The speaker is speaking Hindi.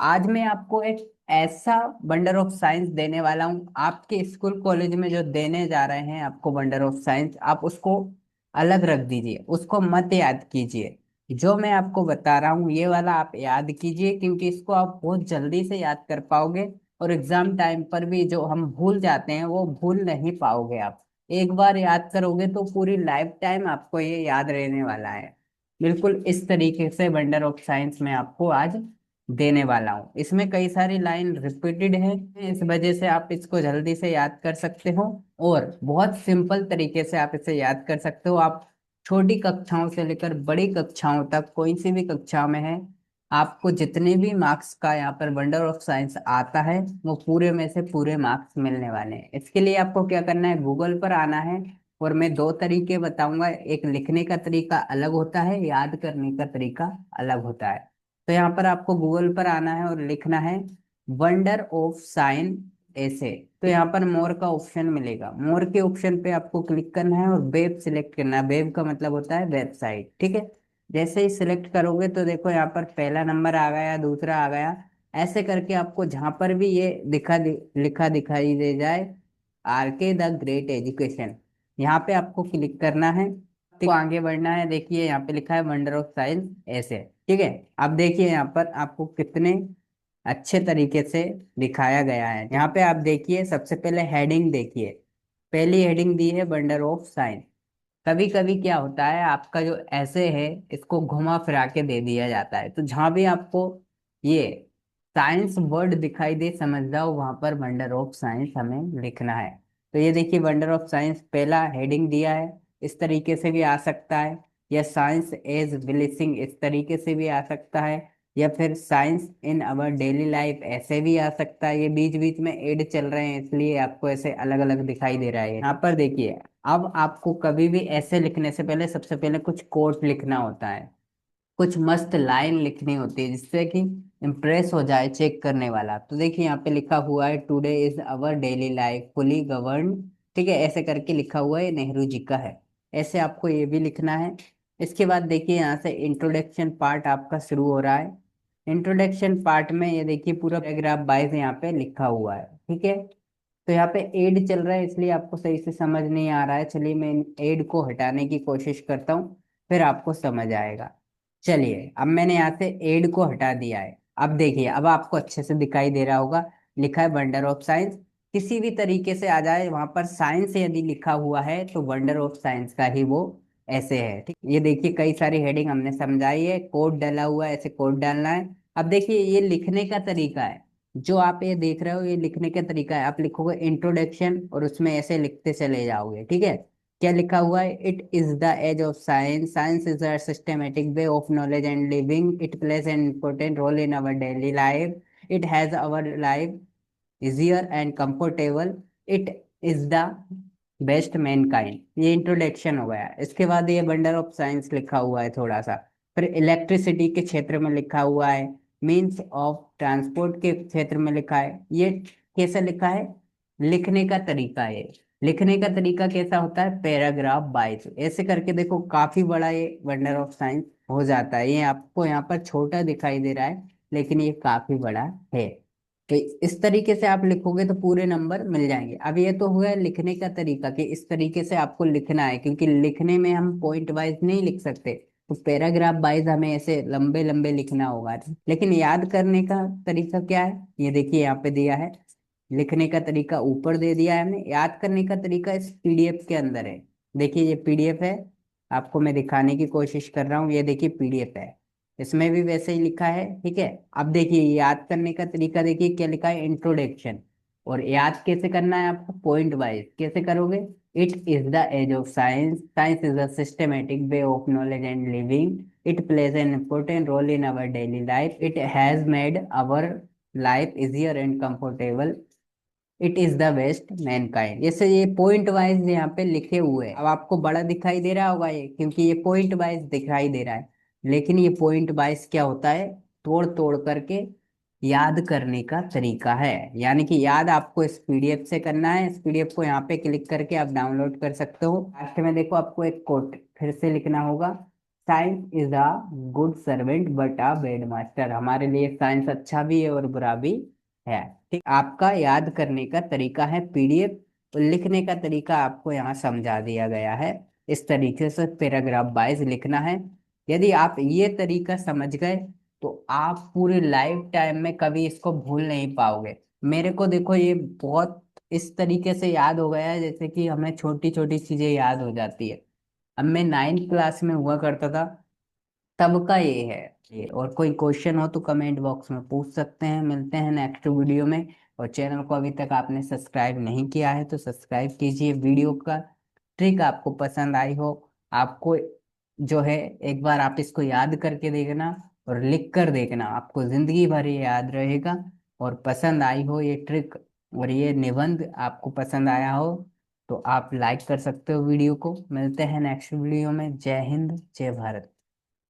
आज मैं आपको एक ऐसा वंडर ऑफ साइंस देने वाला हूँ। आपके स्कूल कॉलेज में जो देने जा रहे हैं आपको वंडर ऑफ साइंस, आप उसको अलग रख दीजिए, उसको मत याद कीजिए। जो मैं आपको बता रहा हूँ ये वाला आप याद कीजिए, क्योंकि इसको आप बहुत जल्दी से याद कर पाओगे। और एग्जाम टाइम पर भी जो हम भूल जाते हैं वो भूल नहीं पाओगे आप। एक बार याद करोगे तो पूरी लाइफ टाइम आपको ये याद रहने वाला है। बिल्कुल इस तरीके से वंडर ऑफ साइंस मैं आपको आज देने वाला हूँ। इसमें कई सारी लाइन रिपीटेड है, इस वजह से आप इसको जल्दी से याद कर सकते हो। और बहुत सिंपल तरीके से आप इसे याद कर सकते हो। आप छोटी कक्षाओं से लेकर बड़ी कक्षाओं तक कोई सी भी कक्षा में है, आपको जितने भी मार्क्स का यहाँ पर वंडर ऑफ साइंस आता है वो पूरे में से पूरे मार्क्स मिलने वाले हैं। इसके लिए आपको क्या करना है, गूगल पर आना है। और मैं दो तरीके बताऊंगा, एक लिखने का तरीका अलग होता है, याद करने का तरीका अलग होता है। तो यहाँ पर आपको गूगल पर आना है और लिखना है वंडर ऑफ साइन ऐसे। तो यहाँ पर मोर का ऑप्शन मिलेगा, मोर के ऑप्शन पे आपको क्लिक करना है और वेब सिलेक्ट करना है। वेब का मतलब होता है वेबसाइट, ठीक है। जैसे ही सिलेक्ट करोगे तो देखो यहाँ पर पहला नंबर आ गया, दूसरा आ गया। ऐसे करके आपको जहां पर भी ये लिखा दिखाई दे जाए, आर के द ग्रेट एजुकेशन, यहाँ पे आपको क्लिक करना है। तो आगे बढ़ना है। देखिए यहाँ पे लिखा है वंडर ऑफ साइंस ऐसे, ठीक है। अब देखिए यहाँ पर आपको कितने अच्छे तरीके से दिखाया गया है। यहाँ पे आप देखिए, सबसे पहले हेडिंग देखिए। पहली हेडिंग दी है वंडर ऑफ साइंस। कभी कभी क्या होता है, आपका जो ऐसे है इसको घुमा फिरा के दे दिया जाता है, तो जहां भी आपको ये साइंस वर्ड दिखाई दे समझ जाओ वहां पर वंडर ऑफ साइंस हमें लिखना है। तो ये देखिए वंडर ऑफ साइंस पहला हेडिंग दिया है। इस तरीके से भी आ सकता है, या साइंस एज ब्लिसिंग इस तरीके से भी आ सकता है, या फिर science in our daily life ऐसे भी आ सकता है। ये बीच बीच में एड चल रहे हैं इसलिए आपको ऐसे अलग अलग दिखाई दे रहा है। यहाँ पर देखिए, अब आपको कभी भी ऐसे लिखने से पहले सबसे पहले कुछ कोट लिखना होता है, कुछ मस्त लाइन लिखनी होती है जिससे कि इम्प्रेस हो जाए चेक करने वाला। तो देखिए यहाँ पे लिखा हुआ है today is our daily life fully govern, ठीक है। ऐसे करके लिखा हुआ है, नेहरू जी का है। ऐसे आपको ये भी लिखना है। इसके बाद देखिए यहाँ से इंट्रोडक्शन पार्ट आपका शुरू हो रहा है। इंट्रोडक्शन पार्ट में ये देखिए पूरा पैराग्राफ 22 यहाँ पे लिखा हुआ है, ठीक है। तो यहाँ पे एड चल रहा है इसलिए आपको सही से समझ नहीं आ रहा है। चलिए मैं इन एड को हटाने की कोशिश करता हूँ, फिर आपको समझ आएगा। चलिए अब मैंने यहाँ से एड को हटा दिया है। अब देखिए, अब आपको अच्छे से दिखाई दे रहा होगा, लिखा है वंडर ऑफ साइंस। किसी भी तरीके से आ जाए वहां पर साइंस यदि लिखा हुआ है तो वंडर ऑफ साइंस का ही वो ऐसे है, ठीक। ये देखिए कई सारी हेडिंग हमने समझाई है, कोड डाला हुआ है, ऐसे कोड डालना है। अब देखिए ये लिखने का तरीका है, जो आप ये देख रहे हो ये लिखने का तरीका है। आप लिखोगे इंट्रोडक्शन और उसमें ऐसे लिखते चले जाओगे, ठीक है। क्या लिखा हुआ है, it is the age of science, science is a systematic way of knowledge and living, it plays an important role in our daily life, it has our life easier and comfortable, it is the best mankind. ये इंट्रोडक्शन हो गया। इसके बाद ये वंडर ऑफ साइंस लिखा हुआ है थोड़ा सा। फिर इलेक्ट्रिसिटी के क्षेत्र में लिखा हुआ है, मीन्स ऑफ ट्रांसपोर्ट के क्षेत्र में लिखा है। ये कैसे लिखा है, लिखने का तरीका है। लिखने का तरीका कैसा होता है, पैराग्राफ 22 ऐसे करके देखो, काफी बड़ा ये वंडर ऑफ साइंस हो जाता है। ये आपको यहाँ पर छोटा दिखाई दे रहा है लेकिन ये काफी बड़ा है। तो इस तरीके से आप लिखोगे तो पूरे नंबर मिल जाएंगे। अब ये तो हुआ लिखने का तरीका कि इस तरीके से आपको लिखना है, क्योंकि लिखने में हम पॉइंट वाइज नहीं लिख सकते, तो पैराग्राफ वाइज हमें ऐसे लंबे लंबे लिखना होगा। लेकिन याद करने का तरीका क्या है, ये देखिए यहाँ पे दिया है। लिखने का तरीका ऊपर दे दिया है हमने, याद करने का तरीका इस पीडीएफ के अंदर है। देखिए ये पीडीएफ है, आपको मैं दिखाने की कोशिश कर रहा हूँ। ये देखिए पीडीएफ है, इसमें भी वैसे ही लिखा है, ठीक है। अब देखिए याद करने का तरीका देखिए क्या लिखा है, इंट्रोडक्शन। और याद कैसे करना है आपको, पॉइंट वाइज कैसे करोगे, it is the age of science, science is a systematic way of knowledge and living, it plays an important role in our daily life, it has made our life easier and comfortable, it is the best mankind. जैसे ये पॉइंट वाइज यहाँ पे लिखे हुए हैं। अब आपको बड़ा दिखाई दे रहा होगा ये, क्योंकि ये पॉइंट वाइज दिखाई दे रहा है। लेकिन ये पॉइंट वाइज क्या होता है, तोड़ तोड़ करके याद करने का तरीका है। यानी कि याद आपको इस पीडीएफ से करना है। इस पीडीएफ को यहाँ पे क्लिक करके आप डाउनलोड कर सकते हो। लास्ट में देखो आपको एक कोट फिर से लिखना होगा, science is a good servant but a bad master. हमारे लिए साइंस अच्छा भी है और बुरा भी है। ठीक, आपका याद करने का तरीका है पीडीएफ, और लिखने का तरीका आपको यहाँ समझा दिया गया है। इस तरीके से पैराग्राफ वाइज लिखना है। यदि आप ये तरीका समझ गए तो आप पूरे लाइफ टाइम में कभी इसको भूल नहीं पाओगे। मेरे को देखो ये बहुत इस तरीके से याद हो गया है जैसे कि हमें छोटी छोटी चीजें याद हो जाती है। अब मैं 9th क्लास में हुआ करता था तब का ये है। ये और कोई क्वेश्चन हो तो कमेंट बॉक्स में पूछ सकते हैं। मिलते हैं नेक्स्ट वीडियो में। और चैनल को अभी तक आपने सब्सक्राइब नहीं किया है तो सब्सक्राइब कीजिए। वीडियो का ट्रिक आपको पसंद आई हो, आपको जो है एक बार आप इसको याद करके देखना और लिख कर देखना, आपको जिंदगी भर ये याद रहेगा। और पसंद आई हो ये ट्रिक और ये निबंध आपको पसंद आया हो तो आप लाइक कर सकते हो वीडियो को। मिलते हैं नेक्स्ट वीडियो में। जय हिंद, जय भारत।